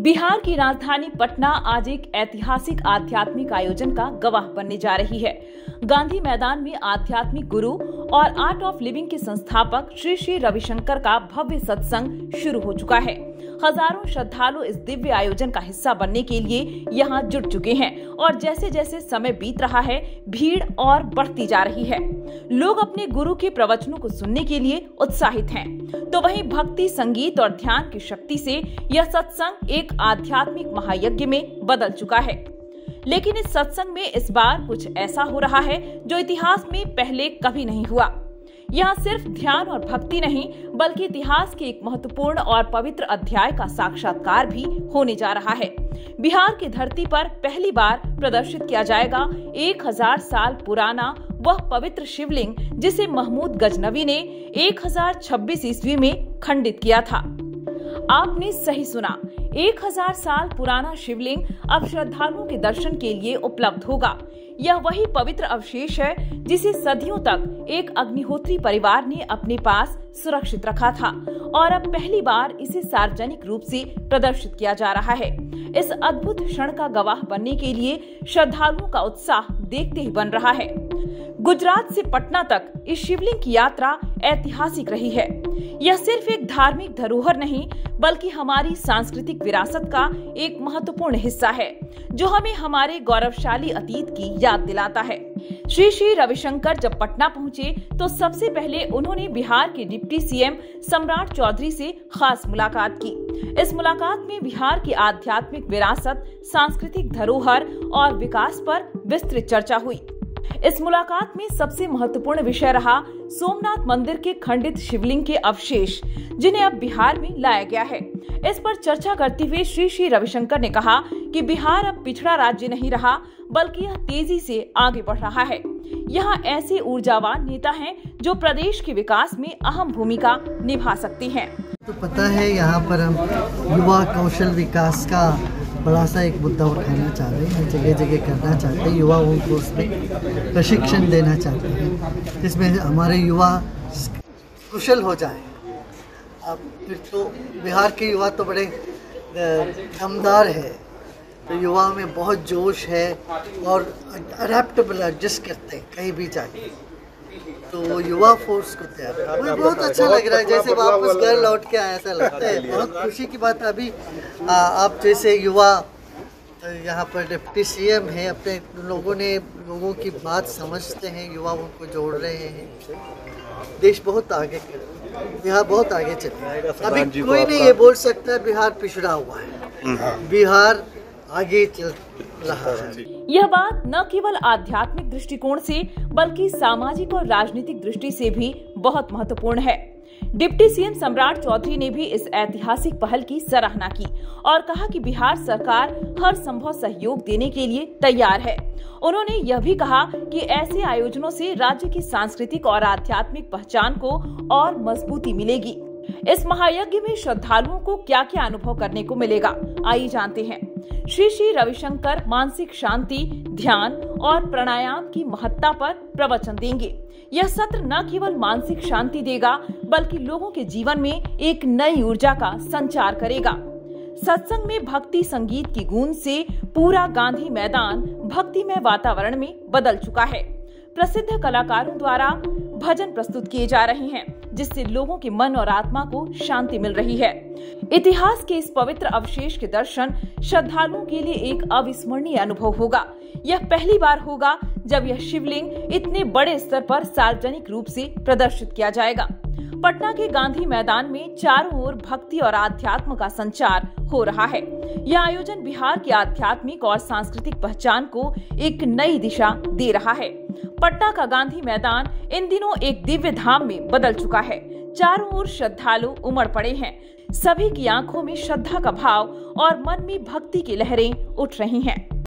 बिहार की राजधानी पटना आज एक ऐतिहासिक आध्यात्मिक आयोजन का गवाह बनने जा रही है। गांधी मैदान में आध्यात्मिक गुरु और आर्ट ऑफ लिविंग के संस्थापक श्री श्री रविशंकर का भव्य सत्संग शुरू हो चुका है। हजारों श्रद्धालु इस दिव्य आयोजन का हिस्सा बनने के लिए यहाँ जुट चुके हैं और जैसे जैसे समय बीत रहा है, भीड़ और बढ़ती जा रही है। लोग अपने गुरु के प्रवचनों को सुनने के लिए उत्साहित हैं। तो वहीं भक्ति, संगीत और ध्यान की शक्ति से यह सत्संग एक आध्यात्मिक महायज्ञ में बदल चुका है। लेकिन इस सत्संग में इस बार कुछ ऐसा हो रहा है जो इतिहास में पहले कभी नहीं हुआ। यहाँ सिर्फ ध्यान और भक्ति नहीं, बल्कि इतिहास के एक महत्वपूर्ण और पवित्र अध्याय का साक्षात्कार भी होने जा रहा है। बिहार की धरती पर पहली बार प्रदर्शित किया जाएगा 1000 साल पुराना वह पवित्र शिवलिंग जिसे महमूद गजनवी ने 1026 ईस्वी में खंडित किया था। आपने सही सुना, 1000 साल पुराना शिवलिंग अब श्रद्धालुओं के दर्शन के लिए उपलब्ध होगा। यह वही पवित्र अवशेष है जिसे सदियों तक एक अग्निहोत्री परिवार ने अपने पास सुरक्षित रखा था और अब पहली बार इसे सार्वजनिक रूप से प्रदर्शित किया जा रहा है। इस अद्भुत क्षण का गवाह बनने के लिए श्रद्धालुओं का उत्साह देखते ही बन रहा है। गुजरात से पटना तक इस शिवलिंग की यात्रा ऐतिहासिक रही है। यह सिर्फ एक धार्मिक धरोहर नहीं, बल्कि हमारी सांस्कृतिक विरासत का एक महत्वपूर्ण हिस्सा है जो हमें हमारे गौरवशाली अतीत की याद दिलाता है। श्री श्री रविशंकर जब पटना पहुंचे तो सबसे पहले उन्होंने बिहार के डिप्टी सीएम सम्राट चौधरी से खास मुलाकात की। इस मुलाकात में बिहार की आध्यात्मिक विरासत, सांस्कृतिक धरोहर और विकास पर विस्तृत चर्चा हुई। इस मुलाकात में सबसे महत्वपूर्ण विषय रहा सोमनाथ मंदिर के खंडित शिवलिंग के अवशेष, जिन्हें अब बिहार में लाया गया है। इस पर चर्चा करते हुए श्री श्री रविशंकर ने कहा कि बिहार अब पिछड़ा राज्य नहीं रहा, बल्कि यह तेजी से आगे बढ़ रहा है। यहाँ ऐसे ऊर्जावान नेता हैं जो प्रदेश के विकास में अहम भूमिका निभा सकते हैं। तो पता है, यहाँ पर हम युवा कौशल विकास का बड़ा सा एक मुद्दा उठाना चाह रहे हैं, जगह जगह करना चाहते हैं, युवाओं को उसमें प्रशिक्षण देना चाहते हैं जिसमें हमारे युवा कुशल हो जाए। अब फिर तो बिहार के युवा तो बड़े दमदार है, तो युवा में बहुत जोश है और अडेप्टेबल, एडजस्ट करते हैं कहीं भी जाके। तो युवा फोर्स को तैयार, मुझे बहुत अच्छा लग रहा है, जैसे वापस घर लौट के आया ऐसा लगता है। बहुत खुशी की बात है। अभी आप जैसे युवा यहाँ पर डिप्टी सीएम है, अपने लोगों की बात समझते हैं, युवाओं को जोड़ रहे हैं। देश बहुत आगे, बिहार बहुत आगे चले। अभी कोई नहीं ये बोल सकता बिहार पिछड़ा हुआ है, बिहार आगे चल रहा है। यह बात न केवल आध्यात्मिक दृष्टिकोण से, बल्कि सामाजिक और राजनीतिक दृष्टि से भी बहुत महत्वपूर्ण है। डिप्टी सीएम सम्राट चौधरी ने भी इस ऐतिहासिक पहल की सराहना की और कहा कि बिहार सरकार हर संभव सहयोग देने के लिए तैयार है। उन्होंने यह भी कहा कि ऐसे आयोजनों से राज्य की सांस्कृतिक और आध्यात्मिक पहचान को और मजबूती मिलेगी। इस महायज्ञ में श्रद्धालुओं को क्या क्या अनुभव करने को मिलेगा, आइए जानते हैं। श्री श्री रविशंकर मानसिक शांति, ध्यान और प्राणायाम की महत्ता पर प्रवचन देंगे। यह सत्र न केवल मानसिक शांति देगा, बल्कि लोगों के जीवन में एक नई ऊर्जा का संचार करेगा। सत्संग में भक्ति संगीत की गूंज से पूरा गांधी मैदान भक्तिमय वातावरण में बदल चुका है। प्रसिद्ध कलाकारों द्वारा भजन प्रस्तुत किए जा रहे हैं, जिससे लोगों के मन और आत्मा को शांति मिल रही है। इतिहास के इस पवित्र अवशेष के दर्शन श्रद्धालुओं के लिए एक अविस्मरणीय अनुभव होगा। यह पहली बार होगा जब यह शिवलिंग इतने बड़े स्तर पर सार्वजनिक रूप से प्रदर्शित किया जाएगा। पटना के गांधी मैदान में चारों ओर भक्ति और आध्यात्म का संचार हो रहा है। यह आयोजन बिहार की आध्यात्मिक और सांस्कृतिक पहचान को एक नई दिशा दे रहा है। पटना का गांधी मैदान इन दिनों एक दिव्य धाम में बदल चुका है। चारों ओर श्रद्धालु उमड़ पड़े हैं। सभी की आंखों में श्रद्धा का भाव और मन में भक्ति की लहरें उठ रही हैं।